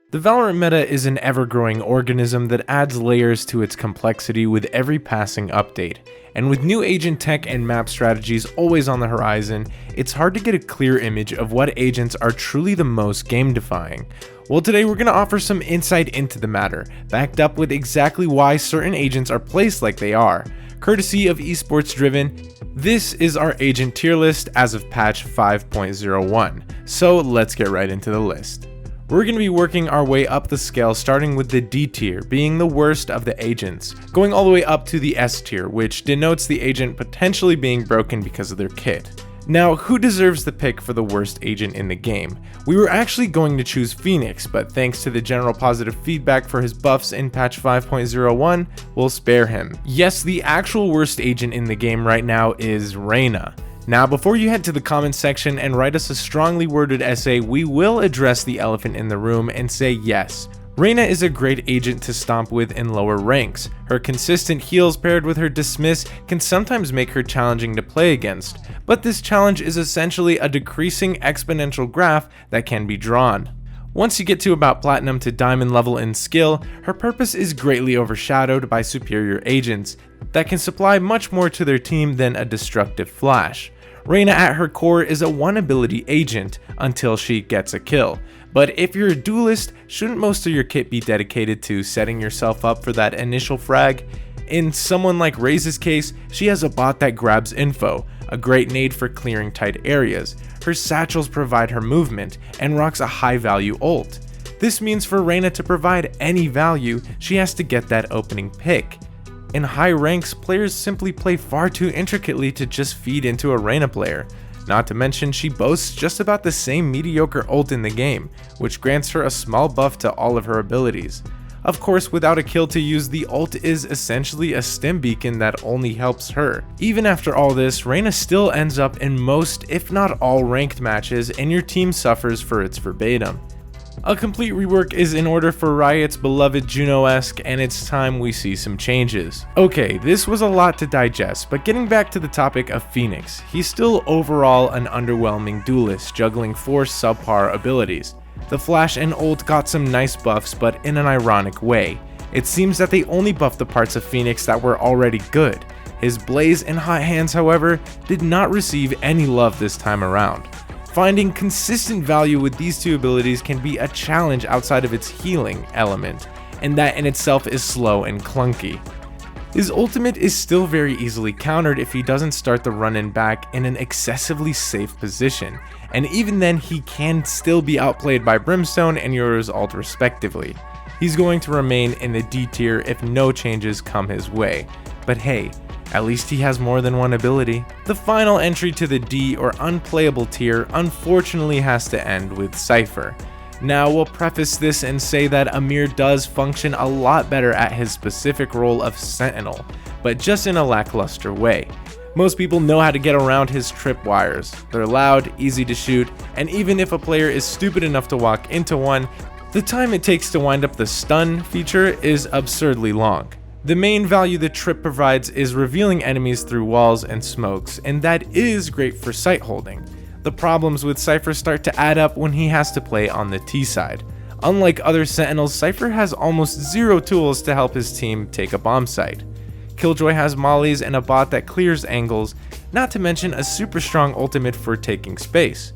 The Valorant meta is an ever-growing organism that adds layers to its complexity with every passing update, and with new agent tech and map strategies always on the horizon, it's hard to get a clear image of what agents are truly the most game-defying. Well, today we're going to offer some insight into the matter, backed up with exactly why certain agents are placed like they are. Courtesy of Esports Driven, this is our agent tier list as of patch 5.01, so let's get right into the list. We're going to be working our way up the scale, starting with the D tier, being the worst of the agents, going all the way up to the S tier, which denotes the agent potentially being broken because of their kit. Now, who deserves the pick for the worst agent in the game? We were actually going to choose Phoenix, but thanks to the general positive feedback for his buffs in patch 5.01, we'll spare him. Yes, the actual worst agent in the game right now is Reyna. Now, before you head to the comments section and write us a strongly worded essay, we will address the elephant in the room and say yes. Reyna is a great agent to stomp with in lower ranks. Her consistent heals paired with her dismiss can sometimes make her challenging to play against, but this challenge is essentially a decreasing exponential graph that can be drawn. Once you get to about platinum to diamond level in skill, her purpose is greatly overshadowed by superior agents that can supply much more to their team than a destructive flash. Reyna at her core is a one ability agent until she gets a kill, but if you're a duelist, shouldn't most of your kit be dedicated to setting yourself up for that initial frag? In someone like Raze's case, she has a bot that grabs info, a great nade for clearing tight areas, her satchels provide her movement, and rocks a high value ult. This means for Reyna to provide any value, she has to get that opening pick. In high ranks, players simply play far too intricately to just feed into a Reyna player. Not to mention, she boasts just about the same mediocre ult in the game, which grants her a small buff to all of her abilities. Of course, without a kill to use, the ult is essentially a stim beacon that only helps her. Even after all this, Reyna still ends up in most, if not all, ranked matches, and your team suffers for its verbatim. A complete rework is in order for Riot's beloved Juno-esque, and it's time we see some changes. Okay, this was a lot to digest, but getting back to the topic of Phoenix, he's still overall an underwhelming duelist, juggling 4 subpar abilities. The flash and ult got some nice buffs, but in an ironic way. It seems that they only buffed the parts of Phoenix that were already good. His blaze and hot hands, however, did not receive any love this time around. Finding consistent value with these two abilities can be a challenge outside of its healing element, and that in itself is slow and clunky. His ultimate is still very easily countered if he doesn't start the run-in back in an excessively safe position, and even then he can still be outplayed by Brimstone and Ursus ult respectively. He's going to remain in the D tier if no changes come his way, but hey, at least he has more than one ability. The final entry to the D or unplayable tier unfortunately has to end with Cypher. Now we'll preface this and say that Amir does function a lot better at his specific role of Sentinel, but just in a lackluster way. Most people know how to get around his tripwires. They're loud, easy to shoot, and even if a player is stupid enough to walk into one, the time it takes to wind up the stun feature is absurdly long. The main value the trip provides is revealing enemies through walls and smokes, and that is great for sight holding. The problems with Cypher start to add up when he has to play on the T side. Unlike other Sentinels, Cypher has almost zero tools to help his team take a bomb site. Killjoy has mollies and a bot that clears angles, not to mention a super strong ultimate for taking space.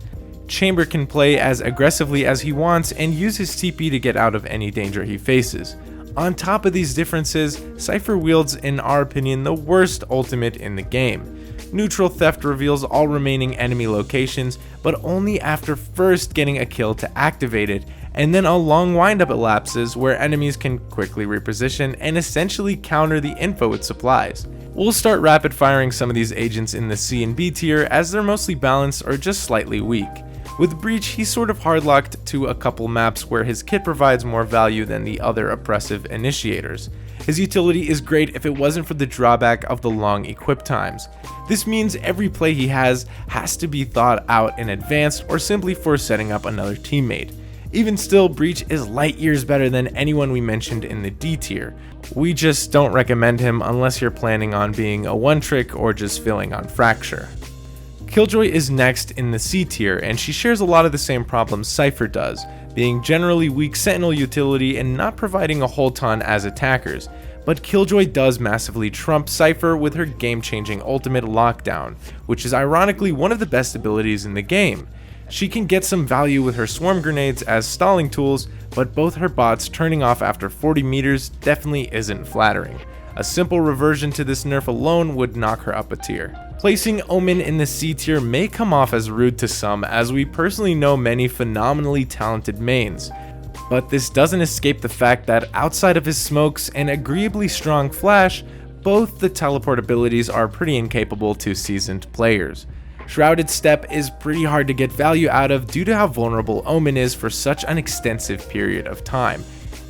Chamber can play as aggressively as he wants and use his TP to get out of any danger he faces. On top of these differences, Cypher wields, in our opinion, the worst ultimate in the game. Neutral Theft reveals all remaining enemy locations, but only after first getting a kill to activate it, and then a long windup elapses where enemies can quickly reposition and essentially counter the info it supplies. We'll start rapid firing some of these agents in the C and B tier as they're mostly balanced or just slightly weak. With Breach, he's sort of hardlocked to a couple maps where his kit provides more value than the other oppressive initiators. His utility is great if it wasn't for the drawback of the long equip times. This means every play he has to be thought out in advance or simply for setting up another teammate. Even still, Breach is light years better than anyone we mentioned in the D tier. We just don't recommend him unless you're planning on being a one trick or just filling on Fracture. Killjoy is next in the C tier, and she shares a lot of the same problems Cypher does. being generally weak Sentinel utility and not providing a whole ton as attackers. But Killjoy does massively trump Cypher with her game-changing ultimate Lockdown, which is ironically one of the best abilities in the game. She can get some value with her swarm grenades as stalling tools, but both her bots turning off after 40 meters definitely isn't flattering. A simple reversion to this nerf alone would knock her up a tier. Placing Omen in the C tier may come off as rude to some, as we personally know many phenomenally talented mains. But this doesn't escape the fact that outside of his smokes and agreeably strong flash, both the teleport abilities are pretty incapable to seasoned players. Shrouded Step is pretty hard to get value out of due to how vulnerable Omen is for such an extensive period of time,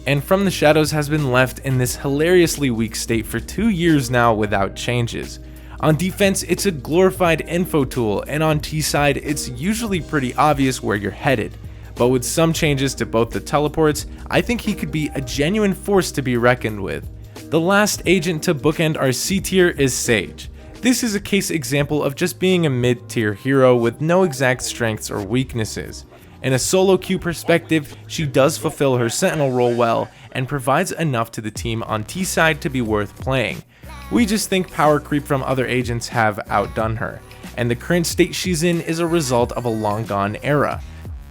and From the Shadows has been left in this hilariously weak state for 2 years now without changes. On defense, it's a glorified info tool, and on T side, it's usually pretty obvious where you're headed. But with some changes to both the teleports, I think he could be a genuine force to be reckoned with. The last agent to bookend our C tier is Sage. This is a case example of just being a mid-tier hero with no exact strengths or weaknesses. In a solo queue perspective, she does fulfill her Sentinel role well and provides enough to the team on T side to be worth playing. We just think power creep from other agents have outdone her, and the current state she's in is a result of a long gone era.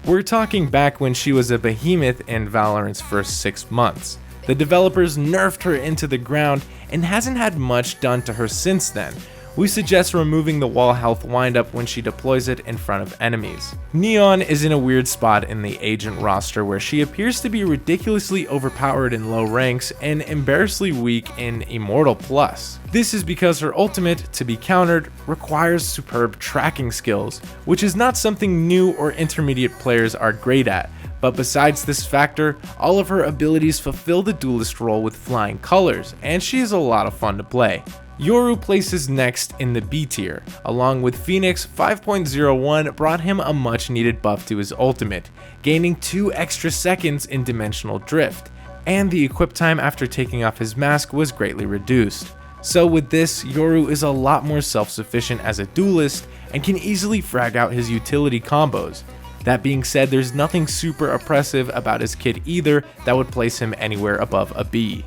We're talking back when she was a behemoth in Valorant's first 6 months. The developers nerfed her into the ground and hasn't had much done to her since then. We suggest removing the wall health windup when she deploys it in front of enemies. Neon is in a weird spot in the agent roster where she appears to be ridiculously overpowered in low ranks and embarrassingly weak in Immortal Plus. This is because her ultimate, to be countered, requires superb tracking skills, which is not something new or intermediate players are great at. But besides this factor, all of her abilities fulfill the duelist role with flying colors, and she is a lot of fun to play. Yoru places next in the B tier. Along with Phoenix, 5.01 brought him a much needed buff to his ultimate, gaining 2 extra seconds in dimensional drift, and the equip time after taking off his mask was greatly reduced. So with this, Yoru is a lot more self-sufficient as a duelist and can easily frag out his utility combos. That being said, there's nothing super oppressive about his kit either that would place him anywhere above a B.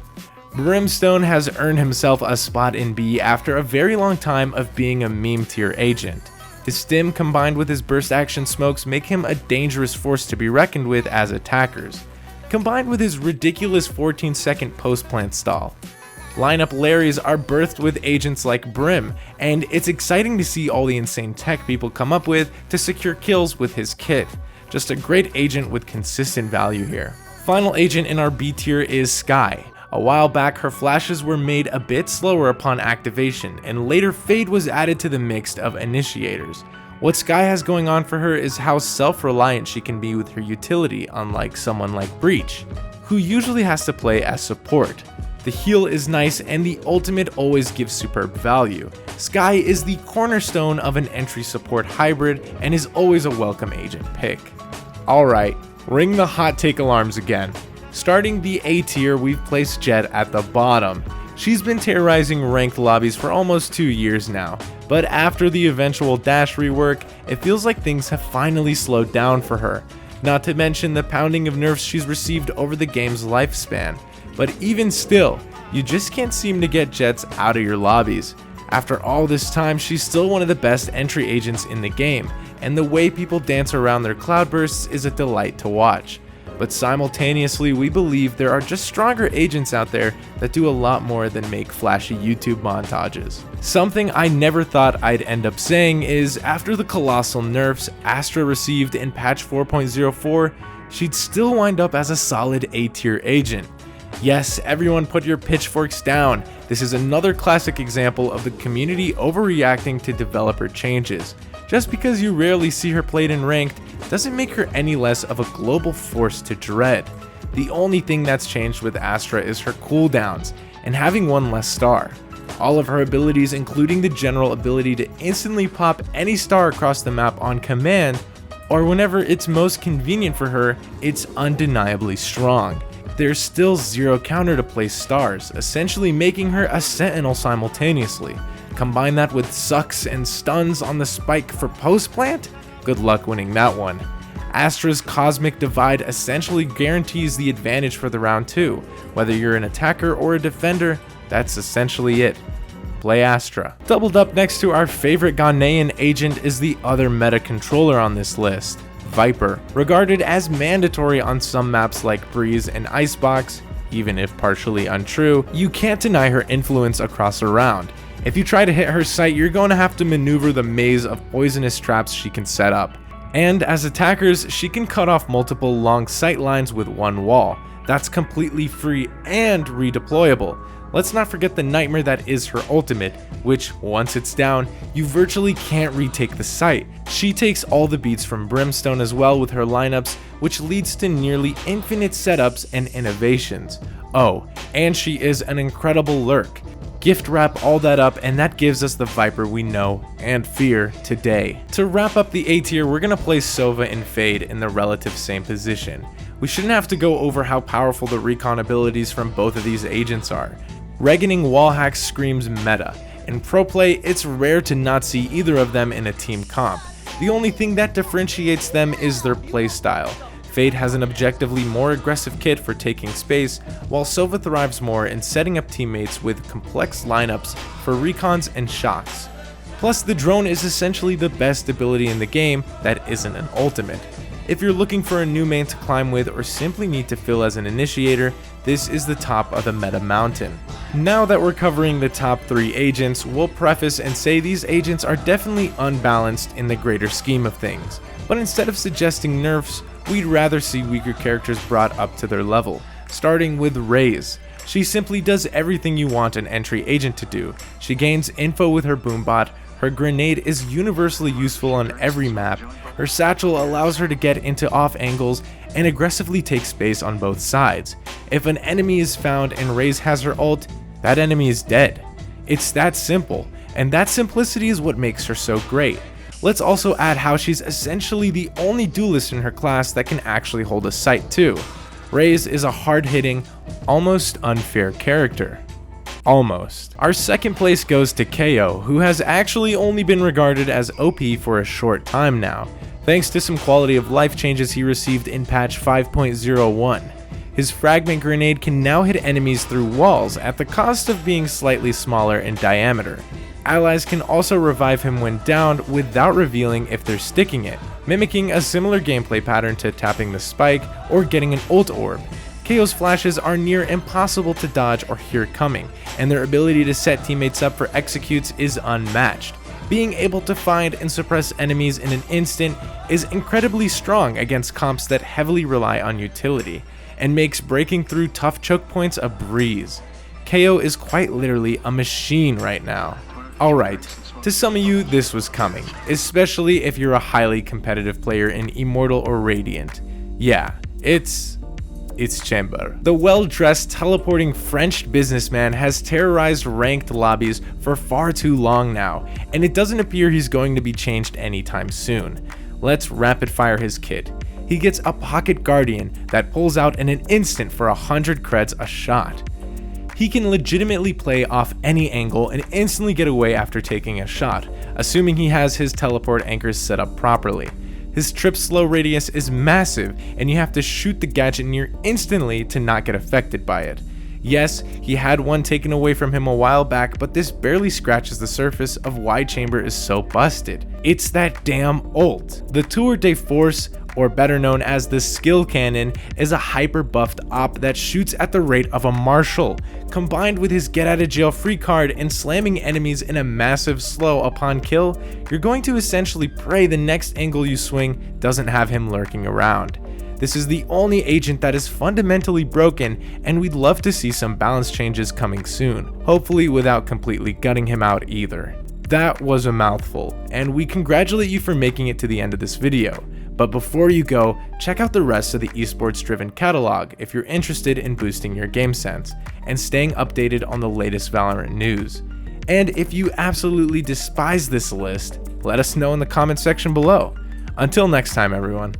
Brimstone has earned himself a spot in B after a very long time of being a meme tier agent. His stim combined with his burst action smokes make him a dangerous force to be reckoned with as attackers, combined with his ridiculous 14-second post-plant stall. Lineup Larrys are birthed with agents like Brim, and it's exciting to see all the insane tech people come up with to secure kills with his kit. Just a great agent with consistent value here. Final agent in our B tier is Skye. A while back, her flashes were made a bit slower upon activation, and later Fade was added to the mix of initiators. What Skye has going on for her is how self-reliant she can be with her utility, unlike someone like Breach, who usually has to play as support. The heal is nice, and the ultimate always gives superb value. Skye is the cornerstone of an entry support hybrid, and is always a welcome agent pick. Alright, ring the hot take alarms again. Starting the A tier, we've placed Jett at the bottom. She's been terrorizing ranked lobbies for almost 2 years now, but after the eventual dash rework, it feels like things have finally slowed down for her. Not to mention the pounding of nerfs she's received over the game's lifespan. But even still, you just can't seem to get Jetts out of your lobbies. After all this time, she's still one of the best entry agents in the game, and the way people dance around their cloudbursts is a delight to watch. But simultaneously, we believe there are just stronger agents out there that do a lot more than make flashy YouTube montages. Something I never thought I'd end up saying is, after the colossal nerfs Astra received in patch 4.04, she'd still wind up as a solid A tier agent. Yes, everyone put your pitchforks down. This is another classic example of the community overreacting to developer changes. Just because you rarely see her played in ranked doesn't make her any less of a global force to dread. The only thing that's changed with Astra is her cooldowns and having one less star. All of her abilities, including the general ability to instantly pop any star across the map on command, or whenever it's most convenient for her, it's undeniably strong. There's still zero counter to place stars, essentially making her a sentinel simultaneously. Combine that with sucks and stuns on the spike for post plant? Good luck winning that one. Astra's Cosmic Divide essentially guarantees the advantage for the round too. Whether you're an attacker or a defender, that's essentially it. Play Astra. Doubled up next to our favorite Ghanaian agent is the other meta controller on this list, Viper. Regarded as mandatory on some maps like Breeze and Icebox, even if partially untrue, you can't deny her influence across a round. If you try to hit her sight, you're going to have to maneuver the maze of poisonous traps she can set up. And as attackers, she can cut off multiple long sight lines with one wall. That's completely free and redeployable. Let's not forget the nightmare that is her ultimate, which, once it's down, you virtually can't retake the site. She takes all the beats from Brimstone as well with her lineups, which leads to nearly infinite setups and innovations. Oh, and she is an incredible lurk. Gift wrap all that up, and that gives us the Viper we know and fear today. To wrap up the A tier, we're gonna place Sova and Fade in the relative same position. We shouldn't have to go over how powerful the recon abilities from both of these agents are. Reganing wall hacks screams meta. In pro play, it's rare to not see either of them in a team comp. The only thing that differentiates them is their playstyle. Fade has an objectively more aggressive kit for taking space, while Sova thrives more in setting up teammates with complex lineups for recons and shocks. Plus, the drone is essentially the best ability in the game that isn't an ultimate. If you're looking for a new main to climb with or simply need to fill as an initiator, this is the top of the meta mountain. Now that we're covering the top 3 agents, we'll preface and say these agents are definitely unbalanced in the greater scheme of things. But instead of suggesting nerfs, we'd rather see weaker characters brought up to their level, starting with Raze. She simply does everything you want an entry agent to do. She gains info with her boombot, her grenade is universally useful on every map, her satchel allows her to get into off angles and aggressively take space on both sides. If an enemy is found and Raze has her ult, that enemy is dead. It's that simple, and that simplicity is what makes her so great. Let's also add how she's essentially the only duelist in her class that can actually hold a sight too. Raze is a hard-hitting, almost unfair character. Almost. Our second place goes to KO, who has actually only been regarded as OP for a short time now, thanks to some quality of life changes he received in patch 5.01. His fragment grenade can now hit enemies through walls at the cost of being slightly smaller in diameter. Allies can also revive him when downed without revealing if they're sticking it, mimicking a similar gameplay pattern to tapping the spike or getting an ult orb. KO's flashes are near impossible to dodge or hear coming, and their ability to set teammates up for executes is unmatched. Being able to find and suppress enemies in an instant is incredibly strong against comps that heavily rely on utility, and makes breaking through tough choke points a breeze. KO is quite literally a machine right now. Alright, to some of you this was coming, especially if you're a highly competitive player in Immortal or Radiant. Yeah, it's Chamber. The well-dressed, teleporting French businessman has terrorized ranked lobbies for far too long now, and it doesn't appear he's going to be changed anytime soon. Let's rapid fire his kit. He gets a Pocket Guardian that pulls out in an instant for 100 creds a shot. He can legitimately play off any angle and instantly get away after taking a shot, assuming he has his teleport anchors set up properly. His trip slow radius is massive, and you have to shoot the gadget near instantly to not get affected by it. Yes, he had one taken away from him a while back, but this barely scratches the surface of why Chamber is so busted. It's that damn ult. The Tour de Force, or better known as the Skill Cannon, is a hyper-buffed op that shoots at the rate of a marshal. Combined with his get-out-of-jail-free card and slamming enemies in a massive slow upon kill, you're going to essentially pray the next angle you swing doesn't have him lurking around. This is the only agent that is fundamentally broken, and we'd love to see some balance changes coming soon, hopefully without completely gutting him out either. That was a mouthful, and we congratulate you for making it to the end of this video. But before you go, check out the rest of the esports driven catalog if you're interested in boosting your game sense and staying updated on the latest Valorant news. And if you absolutely despise this list, let us know in the comment section below. Until next time, everyone.